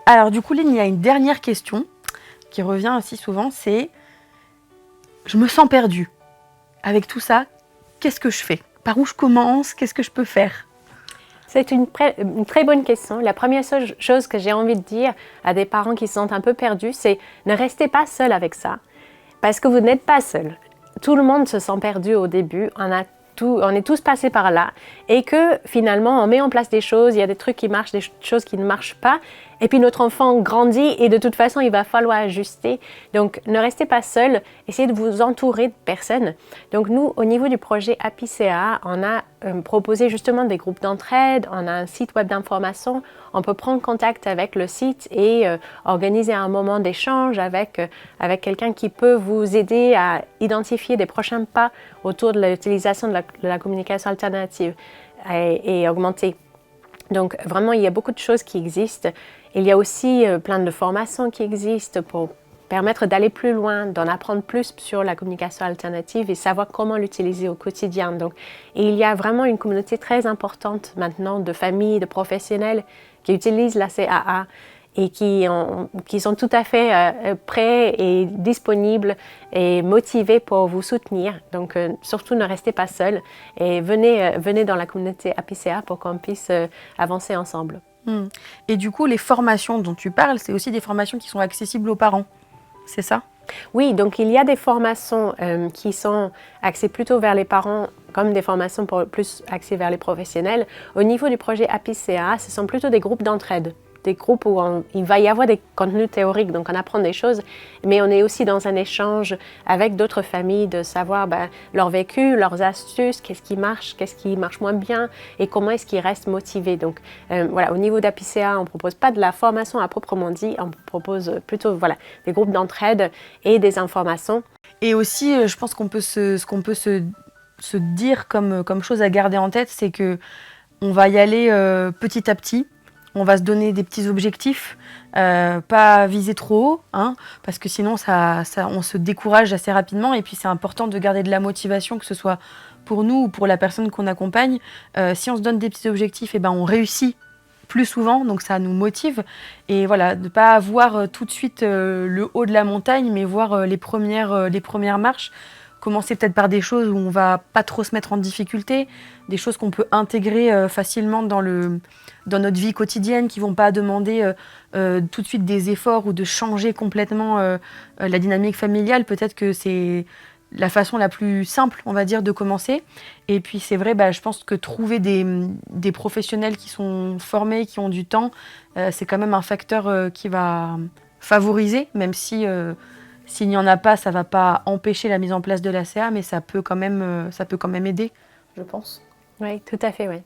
Alors du coup, Lynn, il y a une dernière question qui revient aussi souvent, c'est je me sens perdue. Avec tout ça, qu'est-ce que je fais? Par où je commence? Qu'est-ce que je peux faire? C'est une très bonne question. La première chose que j'ai envie de dire à des parents qui se sentent un peu perdus, c'est ne restez pas seul avec ça, parce que vous n'êtes pas seul. Tout le monde se sent perdu au début, on est tous passés par là, et que finalement on met en place des choses, il y a des trucs qui marchent, des choses qui ne marchent pas, et puis notre enfant grandit et de toute façon il va falloir ajuster. Donc ne restez pas seul, essayez de vous entourer de personnes. Donc nous, au niveau du projet APICA, on a proposé justement des groupes d'entraide, on a un site web d'information, on peut prendre contact avec le site et organiser un moment d'échange avec quelqu'un qui peut vous aider à identifier des prochains pas autour de l'utilisation de la communication alternative et augmentée. Donc vraiment, il y a beaucoup de choses qui existent. Il y a aussi plein de formations qui existent pour permettre d'aller plus loin, d'en apprendre plus sur la communication alternative et savoir comment l'utiliser au quotidien. Donc, et il y a vraiment une communauté très importante maintenant de familles, de professionnels qui utilisent la CAA et qui sont tout à fait prêts et disponibles et motivés pour vous soutenir. Donc, surtout, ne restez pas seuls et venez dans la communauté APICA pour qu'on puisse avancer ensemble. Et du coup, les formations dont tu parles, c'est aussi des formations qui sont accessibles aux parents, c'est ça? Oui, donc il y a des formations qui sont axées plutôt vers les parents, comme des formations plus axées vers les professionnels. Au niveau du projet APICA, ce sont plutôt des groupes d'entraide. Des groupes où il va y avoir des contenus théoriques, donc on apprend des choses, mais on est aussi dans un échange avec d'autres familles de savoir leur vécu, leurs astuces, qu'est-ce qui marche moins bien et comment est-ce qu'ils restent motivés. Donc voilà, au niveau d'APICA, on ne propose pas de la formation à proprement dit, on propose plutôt des groupes d'entraide et des informations. Et aussi, je pense ce qu'on peut se dire comme chose à garder en tête, c'est que on va y aller petit à petit. On va se donner des petits objectifs, pas viser trop haut, hein, parce que sinon on se décourage assez rapidement. Et puis c'est important de garder de la motivation, que ce soit pour nous ou pour la personne qu'on accompagne. Si on se donne des petits objectifs, et ben on réussit plus souvent, donc ça nous motive. Et voilà, de ne pas voir tout de suite le haut de la montagne, mais voir les premières marches. Commencer peut-être par des choses où on va pas trop se mettre en difficulté, des choses qu'on peut intégrer facilement dans notre vie quotidienne, qui vont pas demander tout de suite des efforts ou de changer complètement la dynamique familiale. Peut-être que c'est la façon la plus simple, on va dire, de commencer. Et puis c'est vrai, je pense que trouver des professionnels qui sont formés, qui ont du temps, c'est quand même un facteur qui va favoriser, même si s'il n'y en a pas, ça ne va pas empêcher la mise en place de la CA, mais ça peut quand même aider, je pense. Oui, tout à fait, oui.